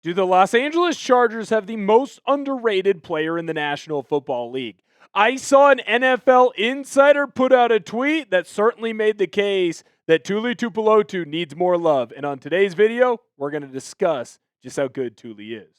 Do the Los Angeles Chargers have the most underrated player in the National Football League? I saw an NFL insider put out a tweet that certainly made the case that Tuli Tuipulotu needs more love. And on today's video, we're going to discuss just how good Tuli is.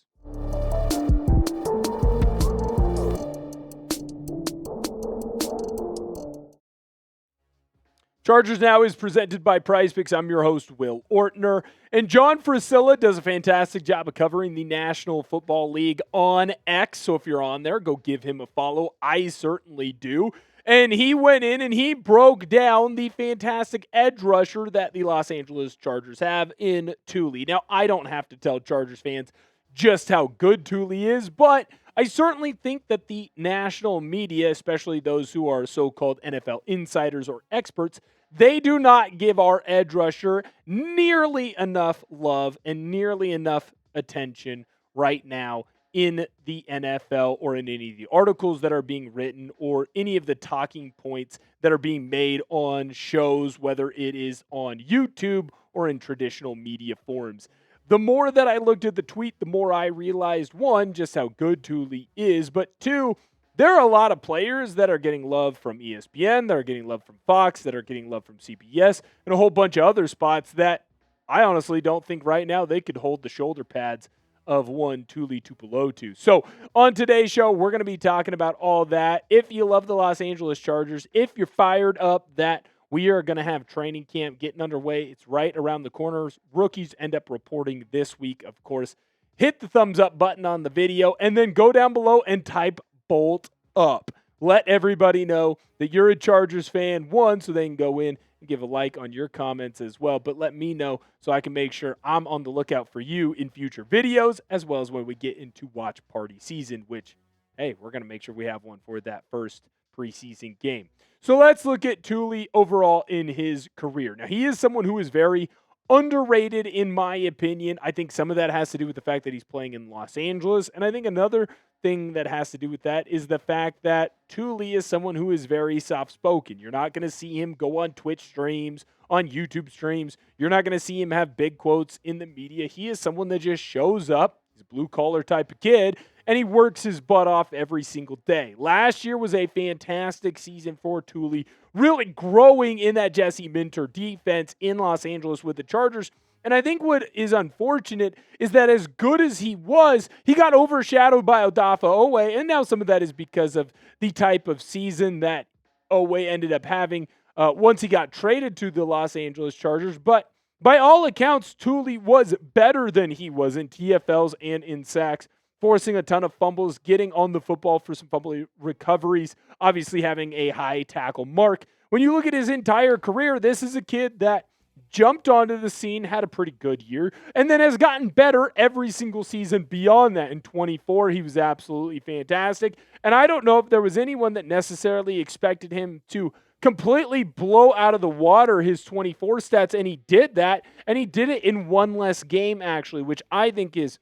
Chargers Now is presented by PrizePicks. I'm your host, Will Ortner. And John Frisilla does a fantastic job of covering the National Football League on X. So if you're on there, go give him a follow. I certainly do. And he went in and he broke down the fantastic edge rusher that the Los Angeles Chargers have in Tuli. Now, I don't have to tell Chargers fans just how good Tuli is, but I certainly think that the national media, especially those who are so-called NFL insiders or experts, they do not give our edge rusher nearly enough love and nearly enough attention right now in the NFL or in any of the articles that are being written or any of the talking points that are being made on shows, whether it is on YouTube or in traditional media forums. The more that I looked at the tweet, the more I realized, one, just how good Tuli is, but two, there are a lot of players that are getting love from ESPN, that are getting love from Fox, that are getting love from CBS, and a whole bunch of other spots that I honestly don't think right now they could hold the shoulder pads of one Tuli Tuipulotu. So on today's show, we're going to be talking about all that. If you love the Los Angeles Chargers, if you're fired up that we are going to have training camp getting underway, it's right around the corners. Rookies end up reporting this week, of course. Hit the thumbs up button on the video and then go down below and type bolt up. Let everybody know that you're a Chargers fan, one, so they can go in and give a like on your comments as well. But let me know so I can make sure I'm on the lookout for you in future videos, as well as when we get into watch party season, which, hey, we're going to make sure we have one for that first preseason game. So let's look at Tuli overall in his career. Now, he is someone who is very underrated in my opinion. I think some of that has to do with the fact that he's playing in Los Angeles. And I think another thing that has to do with that is the fact that Tuli is someone who is very soft-spoken. You're not going to see him go on Twitch streams, on YouTube streams. You're not going to see him have big quotes in the media. He is someone that just shows up. He's a blue-collar type of kid, and he works his butt off every single day. Last year was a fantastic season for Tuli, really growing in that Jesse Minter defense in Los Angeles with the Chargers. And I think what is unfortunate is that as good as he was, he got overshadowed by Odafe Oweh, and now some of that is because of the type of season that Oweh ended up having once he got traded to the Los Angeles Chargers. But by all accounts, Tuli was better than he was in TFLs and in sacks, forcing a ton of fumbles, getting on the football for some fumble recoveries, obviously having a high tackle mark. When you look at his entire career, this is a kid that jumped onto the scene, had a pretty good year, and then has gotten better every single season beyond that. In 24, he was absolutely fantastic. And I don't know if there was anyone that necessarily expected him to completely blow out of the water his 24 stats, and he did that, and he did it in one less game, actually, which I think is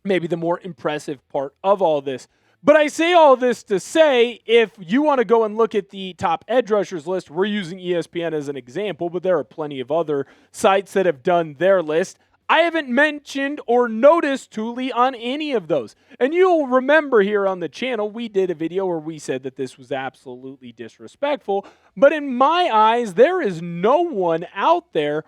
maybe the more impressive part of all this. But I say all this to say, if you want to go and look at the top edge rushers list, we're using ESPN as an example, but there are plenty of other sites that have done their list. I haven't mentioned or noticed Tuli on any of those. And you'll remember here on the channel, we did a video where we said that this was absolutely disrespectful. But in my eyes, there is no one out there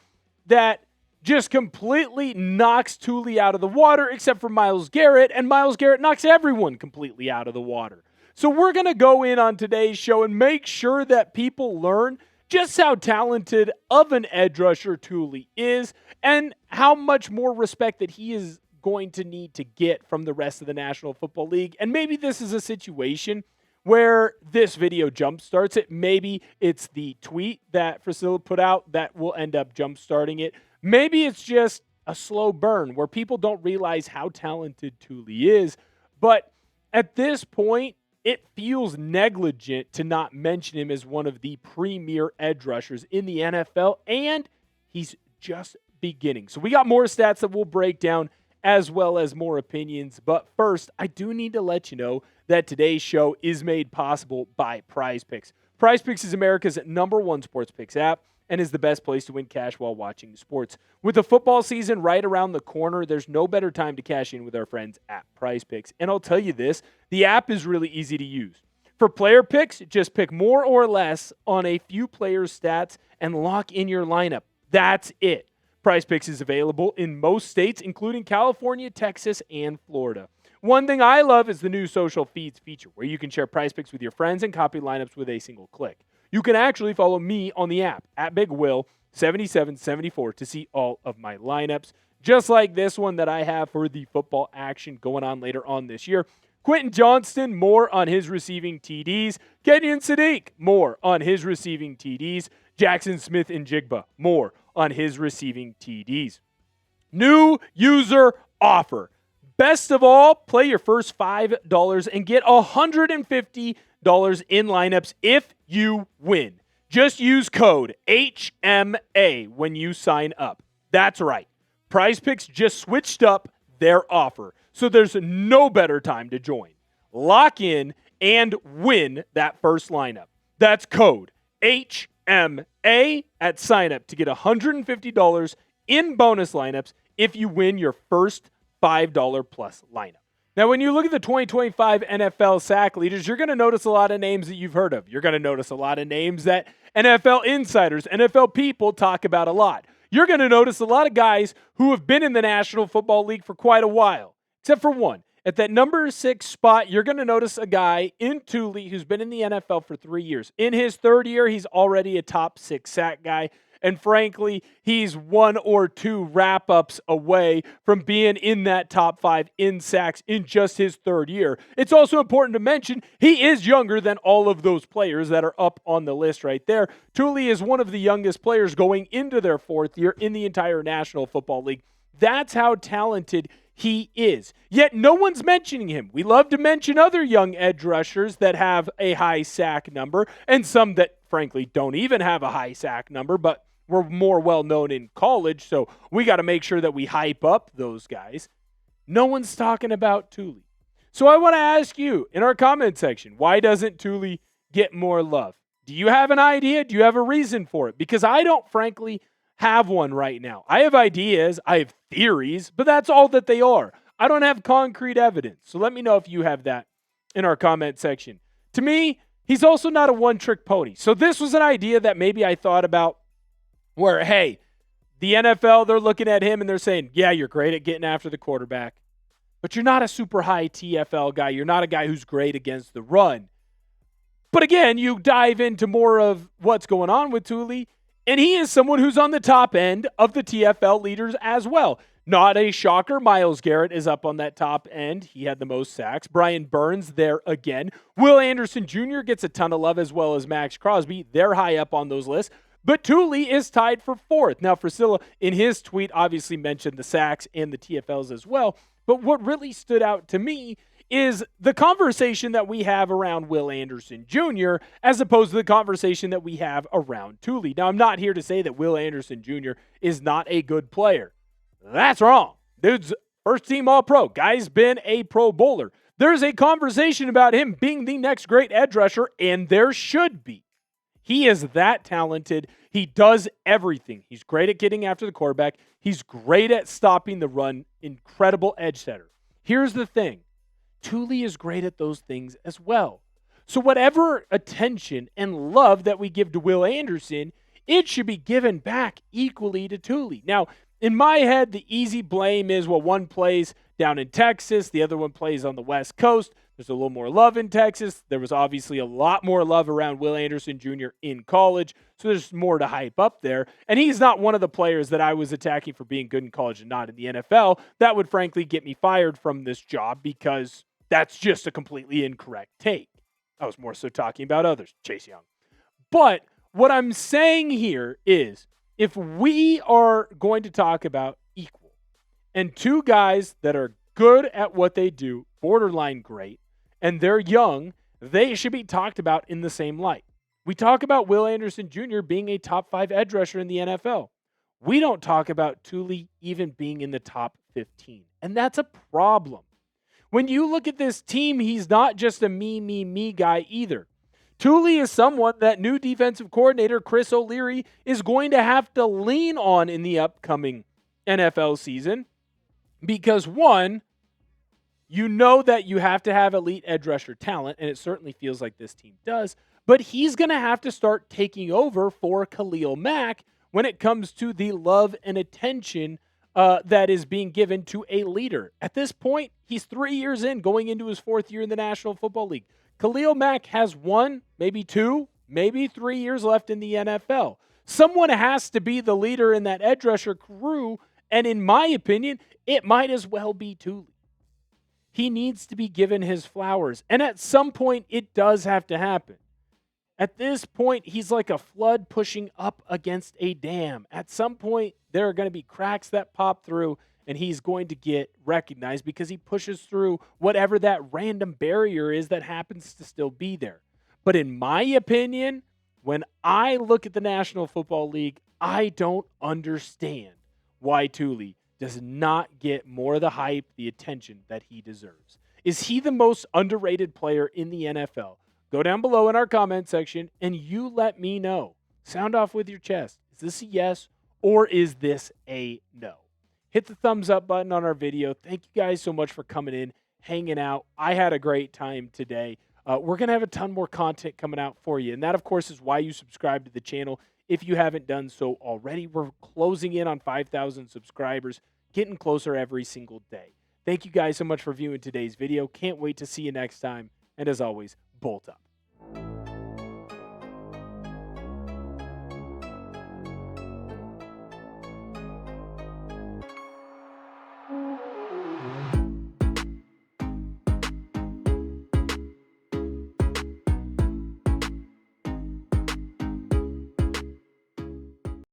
that just completely knocks Tuli out of the water except for Myles Garrett, and Myles Garrett knocks everyone completely out of the water. So we're going to go in on today's show and make sure that people learn just how talented of an edge rusher Tuli is and how much more respect that he is going to need to get from the rest of the National Football League. And maybe this is a situation where this video jumpstarts it. Maybe it's the tweet that Frisilla put out that will end up jumpstarting it. Maybe it's just a slow burn where people don't realize how talented Tuli is. But at this point, it feels negligent to not mention him as one of the premier edge rushers in the NFL, and he's just beginning. So we got more stats that we'll break down as well as more opinions. But first, I do need to let you know that today's show is made possible by PrizePicks. PrizePicks is America's #1 sports picks app. and is the best place to win cash while watching sports. With the football season right around the corner, there's no better time to cash in with our friends at Prize Picks. And I'll tell you this, the app is really easy to use. For player picks, just pick more or less on a few players' stats and lock in your lineup. That's it. Prize Picks is available in most states, including California, Texas, and Florida. One thing I love is the new social feeds feature, where you can share Prize Picks with your friends and copy lineups with a single click. You can actually follow me on the app, at BigWill7774, to see all of my lineups, just like this one that I have for the football action going on later on this year. Quentin Johnston, more on his receiving TDs. Kenyon Sadiq, more on his receiving TDs. Jackson Smith and Jigba, more on his receiving TDs. New user offer. Best of all, play your first $5 and get $150 in lineups if you win. Just use code HMA when you sign up. That's right. Prize Picks just switched up their offer, so there's no better time to join. Lock in and win that first lineup. That's code HMA at sign up to get $150 in bonus lineups if you win your first $5 plus lineup. Now, when you look at the 2025 NFL sack leaders, you're going to notice a lot of names that you've heard of. You're going to notice a lot of names that NFL insiders, NFL people talk about a lot. You're going to notice a lot of guys who have been in the National Football League for quite a while, except for one. At that number 6 spot, you're going to notice a guy in Tuli who's been in the NFL for 3 years. In his third year, he's already a top 6 sack guy. And frankly, he's 1 or 2 wrap-ups away from being in that top 5 in sacks in just his third year. It's also important to mention he is younger than all of those players that are up on the list right there. Tuli is one of the youngest players going into their 4th year in the entire National Football League. That's how talented he is. Yet no one's mentioning him. We love to mention other young edge rushers that have a high sack number, and some that frankly don't even have a high sack number, but were more well-known in college, so we got to make sure that we hype up those guys. No one's talking about Tuli. So I want to ask you in our comment section, why doesn't Tuli get more love? Do you have an idea? Do you have a reason for it? Because I don't frankly have one right now. I have ideas, I have theories, but that's all that they are. I don't have concrete evidence. So let me know if you have that in our comment section. To me, he's also not a one-trick pony. So this was an idea that maybe I thought about where, hey, the NFL, they're looking at him and they're saying, yeah, you're great at getting after the quarterback, but you're not a super high TFL guy. You're not a guy who's great against the run. But again, you dive into more of what's going on with Tuli, and he is someone who's on the top end of the TFL leaders as well. Not a shocker. Myles Garrett is up on that top end. He had the most sacks. Brian Burns there again. Will Anderson Jr. gets a ton of love, as well as Maxx Crosby. They're high up on those lists. But Tuli is tied for 4th. Now, Priscilla, in his tweet, obviously mentioned the sacks and the TFLs as well. But what really stood out to me is the conversation that we have around Will Anderson Jr. as opposed to the conversation that we have around Tuli. Now, I'm not here to say that Will Anderson Jr. is not a good player. That's wrong. Dude's first-team All-Pro. Guy's been a Pro Bowler. There's a conversation about him being the next great edge rusher, and there should be. He is that talented. He does everything. He's great at getting after the quarterback. He's great at stopping the run. Incredible edge setter. Here's the thing. Tuli is great at those things as well. So whatever attention and love that we give to Will Anderson, it should be given back equally to Tuli. Now, in my head, the easy blame is, well, one plays down in Texas, the other one plays on the West Coast. There's a little more love in Texas. There was obviously a lot more love around Will Anderson Jr. in college, so there's more to hype up there. And he's not one of the players that I was attacking for being good in college and not in the NFL. That would frankly get me fired from this job because that's just a completely incorrect take. I was more so talking about others, Chase Young. But what I'm saying here is if we are going to talk about equal and 2 guys that are good at what they do, borderline great, and they're young, they should be talked about in the same light. We talk about Will Anderson Jr. being a top 5 edge rusher in the NFL. We don't talk about Tuli even being in the top 15. And that's a problem. When you look at this team, he's not just a me guy either. Tuli is someone that new defensive coordinator Chris O'Leary is going to have to lean on in the upcoming NFL season because, one, you know that you have to have elite edge rusher talent, and it certainly feels like this team does, but he's going to have to start taking over for Khalil Mack when it comes to the love and attention that is being given to a leader. At this point, he's 3 years in, going into his 4th year in the National Football League. Khalil Mack has 1, maybe 2, maybe 3 years left in the NFL. Someone has to be the leader in that edge rusher crew, and in my opinion, it might as well be Tuli. He needs to be given his flowers, and at some point, it does have to happen. At this point, he's like a flood pushing up against a dam. At some point, there are going to be cracks that pop through, and he's going to get recognized because he pushes through whatever that random barrier is that happens to still be there. But in my opinion, when I look at the National Football League, I don't understand why Tuli does not get more of the hype, the attention that he deserves. Is he the most underrated player in the NFL? Go down below in our comment section and you let me know. Sound off with your chest. Is this a yes or is this a no? Hit the thumbs up button on our video. Thank you guys so much for coming in, hanging out. I had a great time today. We're going to have a ton more content coming out for you. And that, of course, is why you subscribe to the channel. If you haven't done so already, we're closing in on 5,000 subscribers, getting closer every single day. Thank you guys so much for viewing today's video. Can't wait to see you next time. And as always, bolt up.